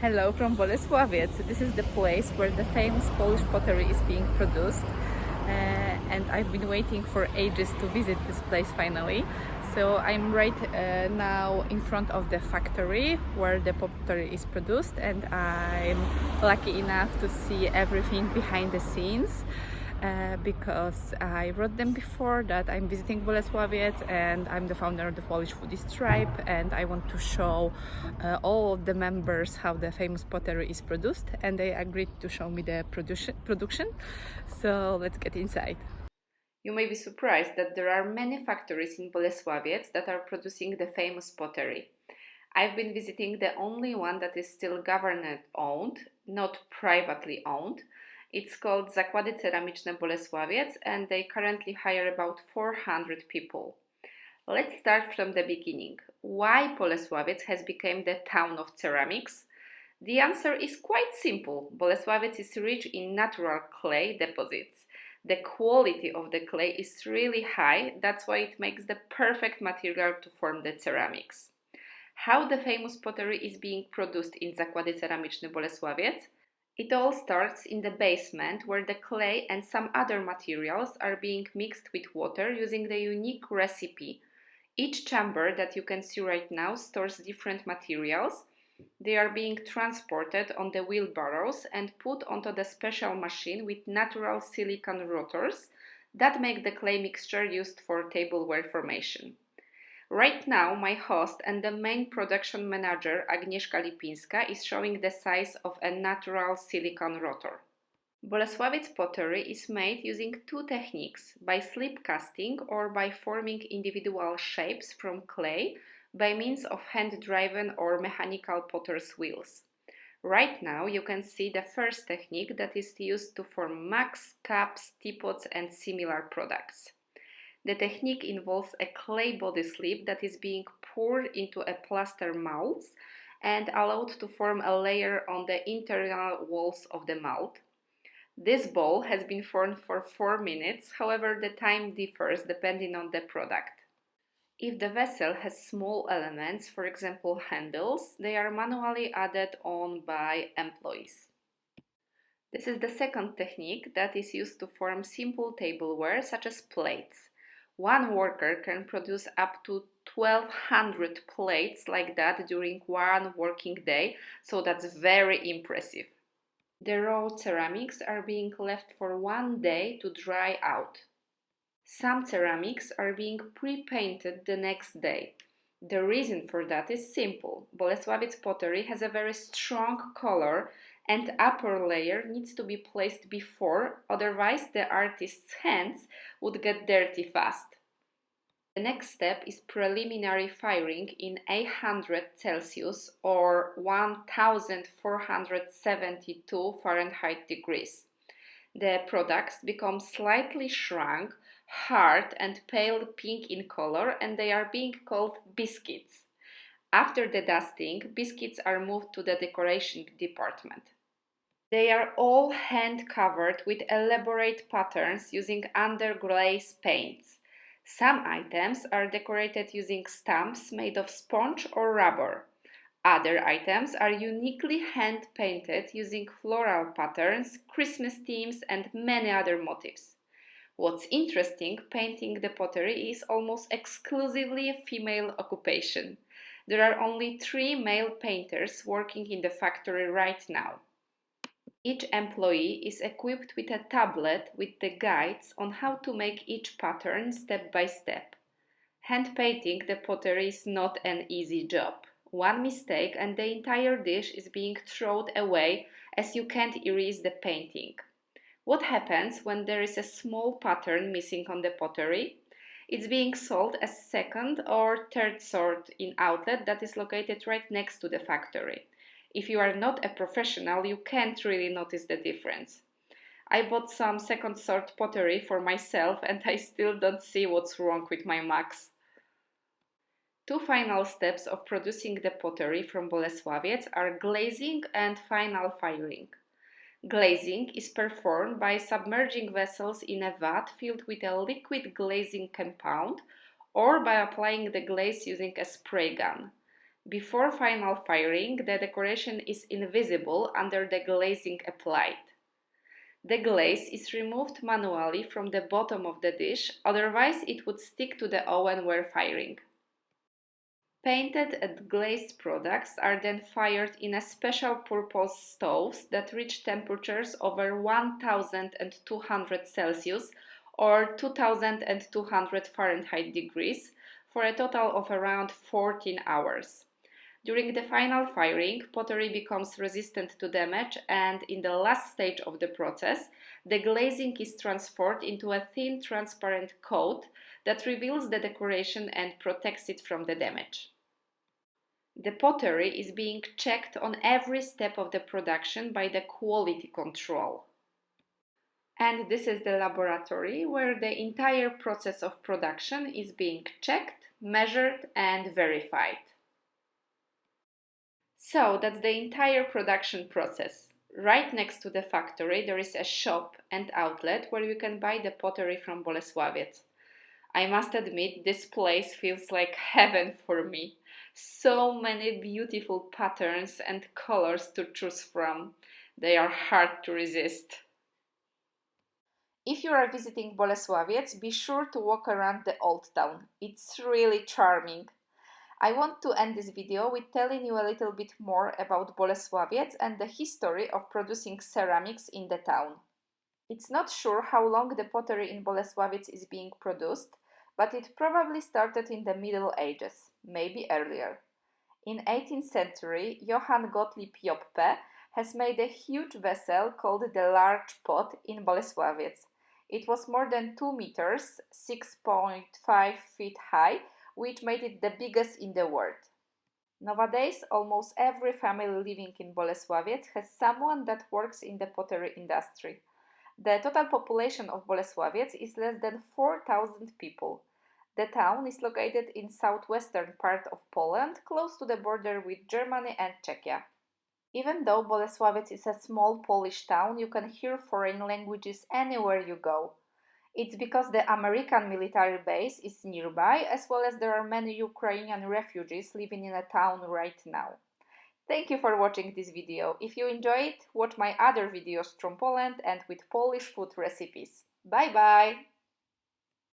Hello from Bolesławiec. This is the place where the famous Polish pottery is being produced, and I've been waiting for ages to visit this place finally. So I'm right now in front of the factory where the pottery is produced, and I'm lucky enough to see everything behind the scenes. Because I wrote them before that I'm visiting Bolesławiec and I'm the founder of the Polish Foodies Tribe, and I want to show all of the members how the famous pottery is produced, and they agreed to show me the production. So let's get inside. You may be surprised that there are many factories in Bolesławiec that are producing the famous pottery. I've been visiting the only one that is still government owned, not privately owned. It's called Zakłady Ceramiczne Bolesławiec, and they currently hire about 400 people. Let's start from the beginning. Why Bolesławiec has become the town of ceramics? The answer is quite simple. Bolesławiec is rich in natural clay deposits. The quality of the clay is really high, that's why it makes the perfect material to form the ceramics. How the famous pottery is being produced in Zakłady Ceramiczne Bolesławiec? It all starts in the basement, where the clay and some other materials are being mixed with water using the unique recipe. Each chamber that you can see right now stores different materials. They are being transported on the wheelbarrows and put onto the special machine with natural silicon rotors that make the clay mixture used for tableware formation. Right now, my host and the main production manager, Agnieszka Lipińska, is showing the size of a natural silicon rotor. Bolesławiec pottery is made using two techniques, by slip casting or by forming individual shapes from clay by means of hand-driven or mechanical potter's wheels. Right now, you can see the first technique that is used to form mugs, cups, teapots and similar products. The technique involves a clay body slip that is being poured into a plaster mold and allowed to form a layer on the internal walls of the mold. This bowl has been formed for 4 minutes, however the time differs depending on the product. If the vessel has small elements, for example handles, they are manually added on by employees. This is the second technique that is used to form simple tableware such as plates. One worker can produce up to 1200 plates like that during one working day, so that's very impressive. The raw ceramics are being left for 1 day to dry out. Some ceramics are being pre-painted the next day. The reason for that is simple. Bolesławiec pottery has a very strong color and upper layer needs to be placed before, otherwise the artist's hands would get dirty fast. The next step is preliminary firing in 800 Celsius or 1472 Fahrenheit degrees. The products become slightly shrunk, hard and pale pink in color, and they are being called biscuits. After the dusting, biscuits are moved to the decoration department. They are all hand covered with elaborate patterns using underglaze paints. Some items are decorated using stamps made of sponge or rubber. Other items are uniquely hand painted using floral patterns, Christmas themes and many other motifs. What's interesting, painting the pottery is almost exclusively a female occupation. There are only 3 male painters working in the factory right now. Each employee is equipped with a tablet with the guides on how to make each pattern step by step. Hand painting the pottery is not an easy job. One mistake and the entire dish is being thrown away as you can't erase the painting. What happens when there is a small pattern missing on the pottery? It's being sold as second or third sort in outlet that is located right next to the factory. If you are not a professional, you can't really notice the difference. I bought some second sort pottery for myself and I still don't see what's wrong with my mugs. Two final steps of producing the pottery from Bolesławiec are glazing and final firing. Glazing is performed by submerging vessels in a vat filled with a liquid glazing compound or by applying the glaze using a spray gun. Before final firing, the decoration is invisible under the glazing applied. The glaze is removed manually from the bottom of the dish, otherwise it would stick to the oven where firing. Painted and glazed products are then fired in a special purpose stoves that reach temperatures over 1200 Celsius or 2200 Fahrenheit degrees for a total of around 14 hours. During the final firing, pottery becomes resistant to damage, and in the last stage of the process, the glazing is transferred into a thin transparent coat that reveals the decoration and protects it from the damage. The pottery is being checked on every step of the production by the quality control. And this is the laboratory where the entire process of production is being checked, measured, and verified. So that's the entire production process. Right next to the factory there is a shop and outlet where you can buy the pottery from Bolesławiec. I must admit, this place feels like heaven for me. So many beautiful patterns and colors to choose from. They are hard to resist. If you are visiting Bolesławiec, be sure to walk around the old town. It's really charming. I want to end this video with telling you a little bit more about Bolesławiec and the history of producing ceramics in the town. It's not sure how long the pottery in Bolesławiec is being produced, but it probably started in the Middle Ages, maybe earlier. In 18th century, Johann Gottlieb Joppe has made a huge vessel called the Large Pot in Bolesławiec. It was more than 2 meters, 6.5 feet high, which made it the biggest in the world. Nowadays, almost every family living in Bolesławiec has someone that works in the pottery industry. The total population of Bolesławiec is less than 4,000 people. The town is located in southwestern part of Poland, close to the border with Germany and Czechia. Even though Bolesławiec is a small Polish town, you can hear foreign languages anywhere you go. It's because the American military base is nearby, as well as there are many Ukrainian refugees living in a town right now. Thank you for watching this video. If you enjoyed, watch my other videos from Poland and with Polish food recipes. Bye bye!